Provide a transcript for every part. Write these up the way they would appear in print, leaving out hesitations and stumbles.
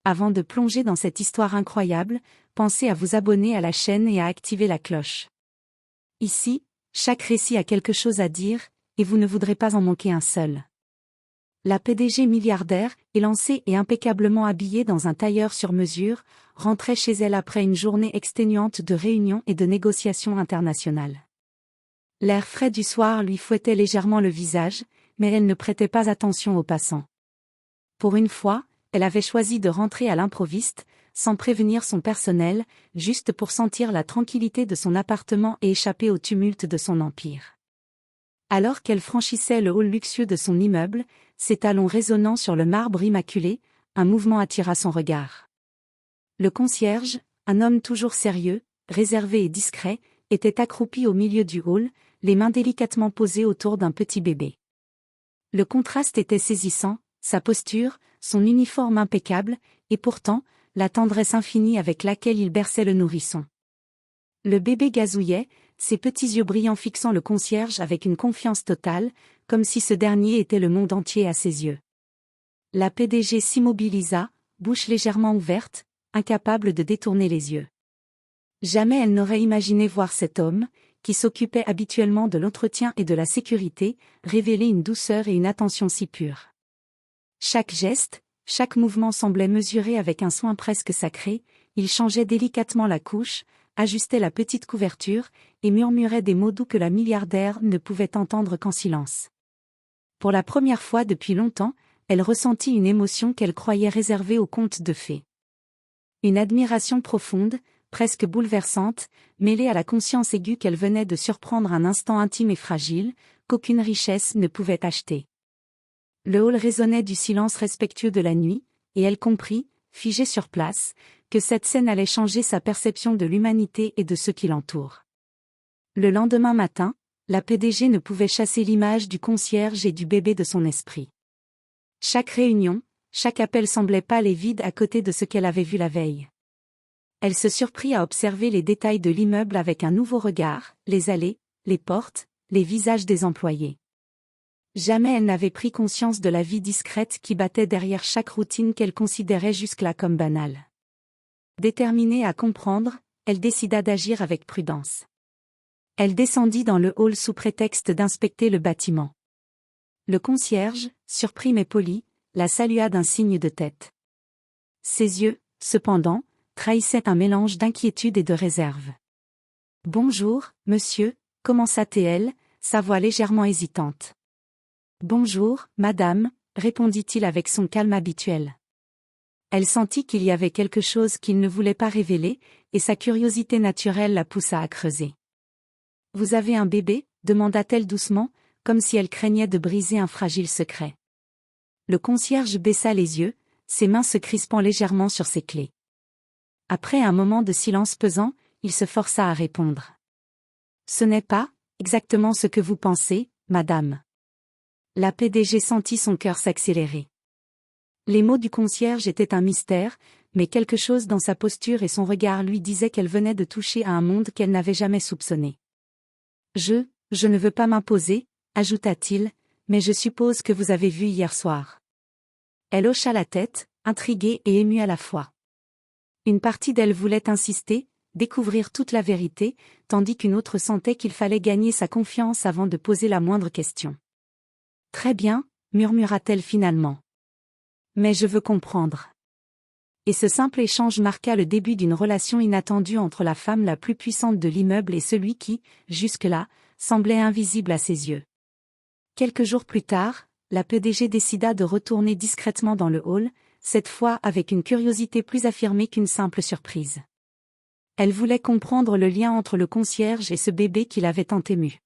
Avant de plonger dans cette histoire incroyable, pensez à vous abonner à la chaîne et à activer la cloche. Ici, chaque récit a quelque chose à dire, et vous ne voudrez pas en manquer un seul. La PDG milliardaire, élancée et impeccablement habillée dans un tailleur sur mesure, rentrait chez elle après une journée exténuante de réunions et de négociations internationales. L'air frais du soir lui fouettait légèrement le visage, mais elle ne prêtait pas attention aux passants. Pour une fois, elle avait choisi de rentrer à l'improviste, sans prévenir son personnel, juste pour sentir la tranquillité de son appartement et échapper au tumulte de son empire. Alors qu'elle franchissait le hall luxueux de son immeuble, ses talons résonnant sur le marbre immaculé, un mouvement attira son regard. Le concierge, un homme toujours sérieux, réservé et discret, était accroupi au milieu du hall, les mains délicatement posées autour d'un petit bébé. Le contraste était saisissant, sa posture, son uniforme impeccable, et pourtant, la tendresse infinie avec laquelle il berçait le nourrisson. Le bébé gazouillait, ses petits yeux brillants fixant le concierge avec une confiance totale, comme si ce dernier était le monde entier à ses yeux. La PDG s'immobilisa, bouche légèrement ouverte, incapable de détourner les yeux. Jamais elle n'aurait imaginé voir cet homme, qui s'occupait habituellement de l'entretien et de la sécurité, révéler une douceur et une attention si pures. Chaque geste, chaque mouvement semblait mesuré avec un soin presque sacré, il changeait délicatement la couche, ajustait la petite couverture, et murmurait des mots doux que la milliardaire ne pouvait entendre qu'en silence. Pour la première fois depuis longtemps, elle ressentit une émotion qu'elle croyait réservée aux contes de fées. Une admiration profonde, presque bouleversante, mêlée à la conscience aiguë qu'elle venait de surprendre un instant intime et fragile, qu'aucune richesse ne pouvait acheter. Le hall résonnait du silence respectueux de la nuit, et elle comprit, figée sur place, que cette scène allait changer sa perception de l'humanité et de ceux qui l'entourent. Le lendemain matin, la PDG ne pouvait chasser l'image du concierge et du bébé de son esprit. Chaque réunion, chaque appel semblait pâle et vide à côté de ce qu'elle avait vu la veille. Elle se surprit à observer les détails de l'immeuble avec un nouveau regard, les allées, les portes, les visages des employés. Jamais elle n'avait pris conscience de la vie discrète qui battait derrière chaque routine qu'elle considérait jusque-là comme banale. Déterminée à comprendre, elle décida d'agir avec prudence. Elle descendit dans le hall sous prétexte d'inspecter le bâtiment. Le concierge, surpris mais poli, la salua d'un signe de tête. Ses yeux, cependant, trahissaient un mélange d'inquiétude et de réserve. « Bonjour, monsieur », commença-t-elle, sa voix légèrement hésitante. « Bonjour, madame », répondit-il avec son calme habituel. Elle sentit qu'il y avait quelque chose qu'il ne voulait pas révéler, et sa curiosité naturelle la poussa à creuser. « Vous avez un bébé ?» demanda-t-elle doucement, comme si elle craignait de briser un fragile secret. Le concierge baissa les yeux, ses mains se crispant légèrement sur ses clés. Après un moment de silence pesant, il se força à répondre. « Ce n'est pas exactement ce que vous pensez, madame. » La PDG sentit son cœur s'accélérer. Les mots du concierge étaient un mystère, mais quelque chose dans sa posture et son regard lui disait qu'elle venait de toucher à un monde qu'elle n'avait jamais soupçonné. « Je ne veux pas m'imposer, » ajouta-t-il, « mais je suppose que vous avez vu hier soir. » Elle hocha la tête, intriguée et émue à la fois. Une partie d'elle voulait insister, découvrir toute la vérité, tandis qu'une autre sentait qu'il fallait gagner sa confiance avant de poser la moindre question. « Très bien, » murmura-t-elle finalement. « Mais je veux comprendre. » Et ce simple échange marqua le début d'une relation inattendue entre la femme la plus puissante de l'immeuble et celui qui, jusque-là, semblait invisible à ses yeux. Quelques jours plus tard, la PDG décida de retourner discrètement dans le hall, cette fois avec une curiosité plus affirmée qu'une simple surprise. Elle voulait comprendre le lien entre le concierge et ce bébé qui l'avait tant émue.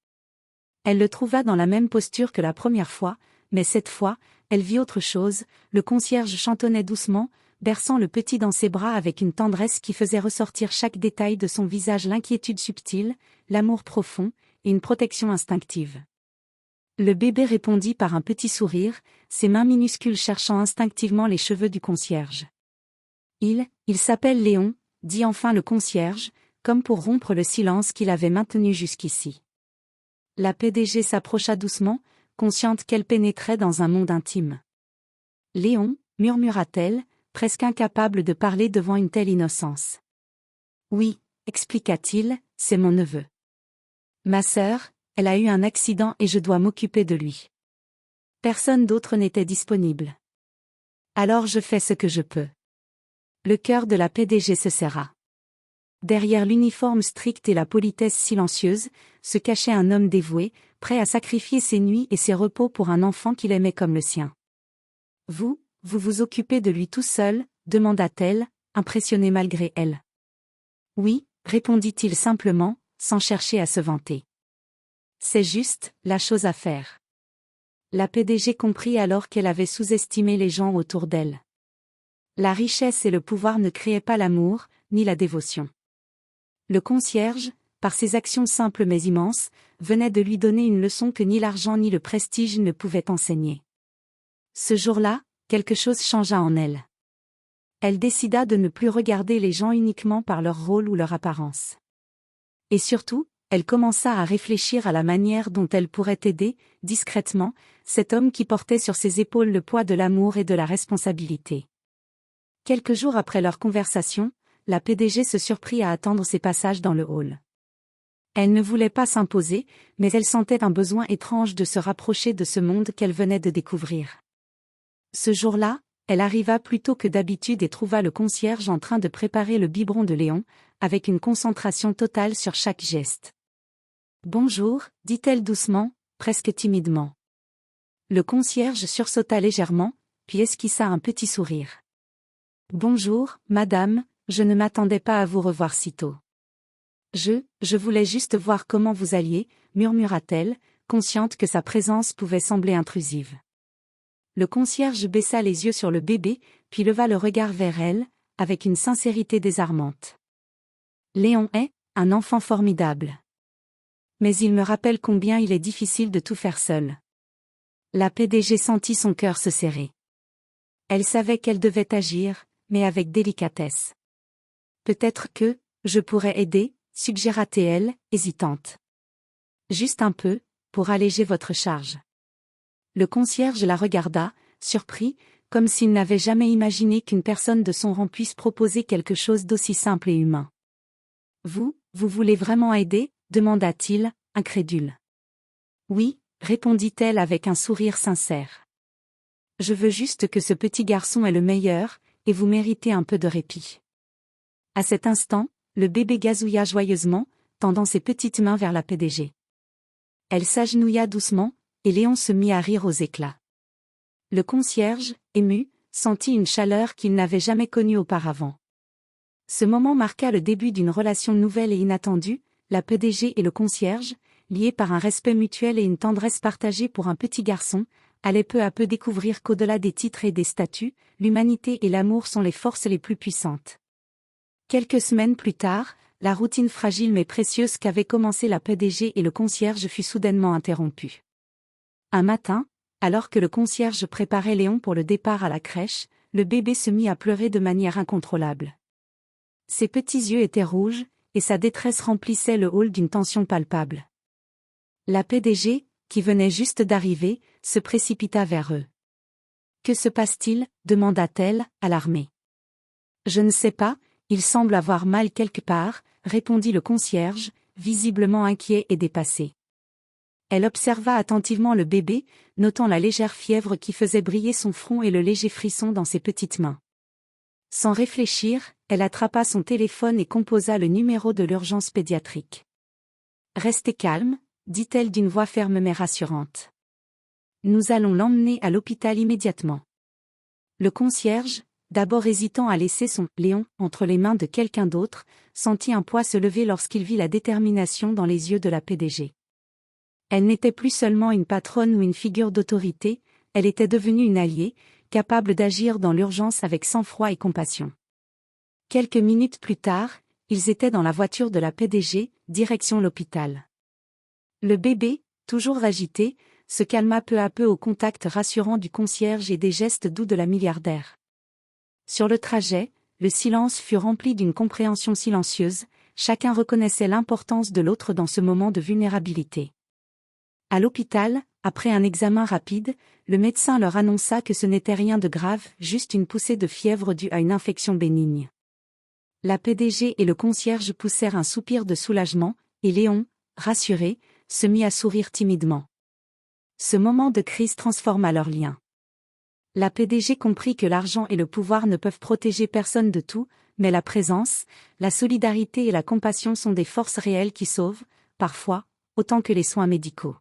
Elle le trouva dans la même posture que la première fois, mais cette fois, elle vit autre chose, le concierge chantonnait doucement, berçant le petit dans ses bras avec une tendresse qui faisait ressortir chaque détail de son visage, l'inquiétude subtile, l'amour profond, et une protection instinctive. Le bébé répondit par un petit sourire, ses mains minuscules cherchant instinctivement les cheveux du concierge. Il s'appelle Léon, dit enfin le concierge, comme pour rompre le silence qu'il avait maintenu jusqu'ici. La PDG s'approcha doucement, consciente qu'elle pénétrait dans un monde intime. « Léon » murmura-t-elle, presque incapable de parler devant une telle innocence. Oui, expliqua-t-il, c'est mon neveu. Ma sœur, elle a eu un accident et je dois m'occuper de lui. Personne d'autre n'était disponible. Alors je fais ce que je peux. Le cœur de la PDG se serra. Derrière l'uniforme strict et la politesse silencieuse, se cachait un homme dévoué, prêt à sacrifier ses nuits et ses repos pour un enfant qu'il aimait comme le sien. Vous vous occupez de lui tout seul, demanda-t-elle, impressionnée malgré elle. Oui, répondit-il simplement, sans chercher à se vanter. C'est juste, la chose à faire. La PDG comprit alors qu'elle avait sous-estimé les gens autour d'elle. La richesse et le pouvoir ne créaient pas l'amour, ni la dévotion. Le concierge, par ses actions simples mais immenses, venait de lui donner une leçon que ni l'argent ni le prestige ne pouvaient enseigner. Ce jour-là, quelque chose changea en elle. Elle décida de ne plus regarder les gens uniquement par leur rôle ou leur apparence. Et surtout, elle commença à réfléchir à la manière dont elle pourrait aider, discrètement, cet homme qui portait sur ses épaules le poids de l'amour et de la responsabilité. Quelques jours après leur conversation, la PDG se surprit à attendre ses passages dans le hall. Elle ne voulait pas s'imposer, mais elle sentait un besoin étrange de se rapprocher de ce monde qu'elle venait de découvrir. Ce jour-là, elle arriva plus tôt que d'habitude et trouva le concierge en train de préparer le biberon de Léon, avec une concentration totale sur chaque geste. « Bonjour », dit-elle doucement, presque timidement. Le concierge sursauta légèrement, puis esquissa un petit sourire. « Bonjour, madame, je ne m'attendais pas à vous revoir si tôt. Je voulais juste voir comment vous alliez, murmura-t-elle, consciente que sa présence pouvait sembler intrusive. Le concierge baissa les yeux sur le bébé, puis leva le regard vers elle, avec une sincérité désarmante. Léon est un enfant formidable. Mais il me rappelle combien il est difficile de tout faire seul. La PDG sentit son cœur se serrer. Elle savait qu'elle devait agir, mais avec délicatesse. Peut-être que je pourrais aider, suggéra-t-elle, hésitante. Juste un peu, pour alléger votre charge. Le concierge la regarda, surpris, comme s'il n'avait jamais imaginé qu'une personne de son rang puisse proposer quelque chose d'aussi simple et humain. Vous voulez vraiment aider ? Demanda-t-il, incrédule. Oui, répondit-elle avec un sourire sincère. Je veux juste que ce petit garçon est le meilleur, et vous méritez un peu de répit. À cet instant, le bébé gazouilla joyeusement, tendant ses petites mains vers la PDG. Elle s'agenouilla doucement, et Léon se mit à rire aux éclats. Le concierge, ému, sentit une chaleur qu'il n'avait jamais connue auparavant. Ce moment marqua le début d'une relation nouvelle et inattendue, la PDG et le concierge, liés par un respect mutuel et une tendresse partagée pour un petit garçon, allaient peu à peu découvrir qu'au-delà des titres et des statuts, l'humanité et l'amour sont les forces les plus puissantes. Quelques semaines plus tard, la routine fragile mais précieuse qu'avaient commencé la PDG et le concierge fut soudainement interrompue. Un matin, alors que le concierge préparait Léon pour le départ à la crèche, le bébé se mit à pleurer de manière incontrôlable. Ses petits yeux étaient rouges, et sa détresse remplissait le hall d'une tension palpable. La PDG, qui venait juste d'arriver, se précipita vers eux. « Que se passe-t-il ? demanda-t-elle, alarmée. « Je ne sais pas, il semble avoir mal quelque part, répondit le concierge, visiblement inquiet et dépassé. Elle observa attentivement le bébé, notant la légère fièvre qui faisait briller son front et le léger frisson dans ses petites mains. Sans réfléchir, elle attrapa son téléphone et composa le numéro de l'urgence pédiatrique. « Restez calme », dit-elle d'une voix ferme mais rassurante. « Nous allons l'emmener à l'hôpital immédiatement. » Le concierge, d'abord hésitant à laisser son « Léon » entre les mains de quelqu'un d'autre, sentit un poids se lever lorsqu'il vit la détermination dans les yeux de la PDG. Elle n'était plus seulement une patronne ou une figure d'autorité, elle était devenue une alliée, capable d'agir dans l'urgence avec sang-froid et compassion. Quelques minutes plus tard, ils étaient dans la voiture de la PDG, direction l'hôpital. Le bébé, toujours agité, se calma peu à peu au contact rassurant du concierge et des gestes doux de la milliardaire. Sur le trajet, le silence fut rempli d'une compréhension silencieuse, chacun reconnaissait l'importance de l'autre dans ce moment de vulnérabilité. À l'hôpital, après un examen rapide, le médecin leur annonça que ce n'était rien de grave, juste une poussée de fièvre due à une infection bénigne. La PDG et le concierge poussèrent un soupir de soulagement, et Léon, rassuré, se mit à sourire timidement. Ce moment de crise transforma leur lien. La PDG comprit que l'argent et le pouvoir ne peuvent protéger personne de tout, mais la présence, la solidarité et la compassion sont des forces réelles qui sauvent, parfois, autant que les soins médicaux.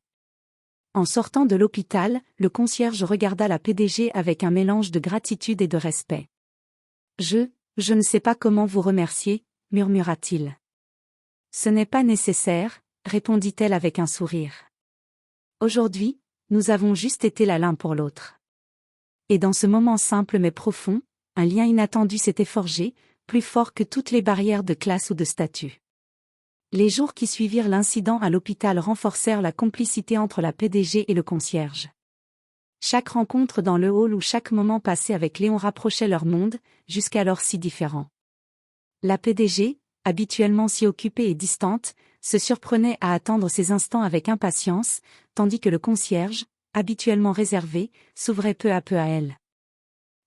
En sortant de l'hôpital, le concierge regarda la PDG avec un mélange de gratitude et de respect. Je ne sais pas comment vous remercier, murmura-t-il. Ce n'est pas nécessaire, répondit-elle avec un sourire. Aujourd'hui, nous avons juste été là l'un pour l'autre. Et dans ce moment simple mais profond, un lien inattendu s'était forgé, plus fort que toutes les barrières de classe ou de statut. Les jours qui suivirent l'incident à l'hôpital renforcèrent la complicité entre la PDG et le concierge. Chaque rencontre dans le hall ou chaque moment passé avec Léon rapprochait leur monde, jusqu'alors si différents. La PDG, habituellement si occupée et distante, se surprenait à attendre ces instants avec impatience, tandis que le concierge, habituellement réservé, s'ouvrait peu à peu à elle.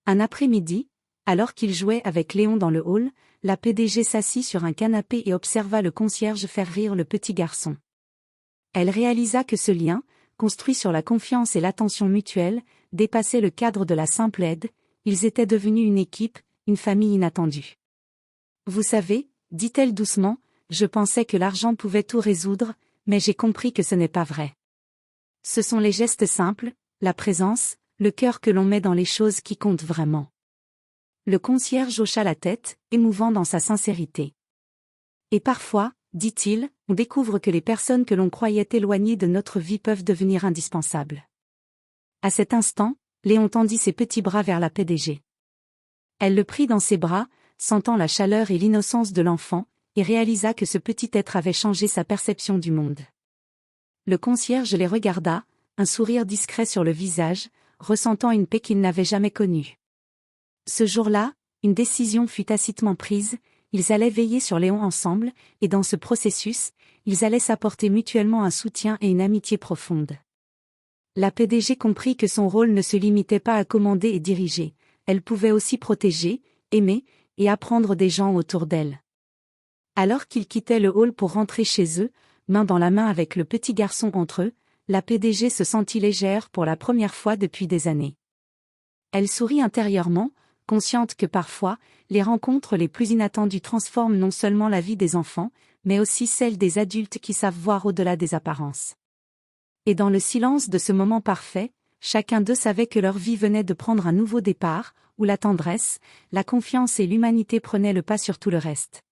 Un après-midi, alors qu'il jouait avec Léon dans le hall, la PDG s'assit sur un canapé et observa le concierge faire rire le petit garçon. Elle réalisa que ce lien, construit sur la confiance et l'attention mutuelle, dépassait le cadre de la simple aide, ils étaient devenus une équipe, une famille inattendue. Vous savez, dit-elle doucement, je pensais que l'argent pouvait tout résoudre, mais j'ai compris que ce n'est pas vrai. Ce sont les gestes simples, la présence, le cœur que l'on met dans les choses qui comptent vraiment. Le concierge hocha la tête, émouvant dans sa sincérité. Et parfois, dit-il, on découvre que les personnes que l'on croyait éloignées de notre vie peuvent devenir indispensables. À cet instant, Léon tendit ses petits bras vers la PDG. Elle le prit dans ses bras, sentant la chaleur et l'innocence de l'enfant, et réalisa que ce petit être avait changé sa perception du monde. Le concierge les regarda, un sourire discret sur le visage, ressentant une paix qu'il n'avait jamais connue. Ce jour-là, une décision fut tacitement prise, ils allaient veiller sur Léon ensemble, et dans ce processus, ils allaient s'apporter mutuellement un soutien et une amitié profonde. La PDG comprit que son rôle ne se limitait pas à commander et diriger, elle pouvait aussi protéger, aimer, et apprendre des gens autour d'elle. Alors qu'ils quittaient le hall pour rentrer chez eux, main dans la main avec le petit garçon entre eux, la PDG se sentit légère pour la première fois depuis des années. Elle sourit intérieurement, consciente que parfois, les rencontres les plus inattendues transforment non seulement la vie des enfants, mais aussi celle des adultes qui savent voir au-delà des apparences. Et dans le silence de ce moment parfait, chacun d'eux savait que leur vie venait de prendre un nouveau départ, où la tendresse, la confiance et l'humanité prenaient le pas sur tout le reste.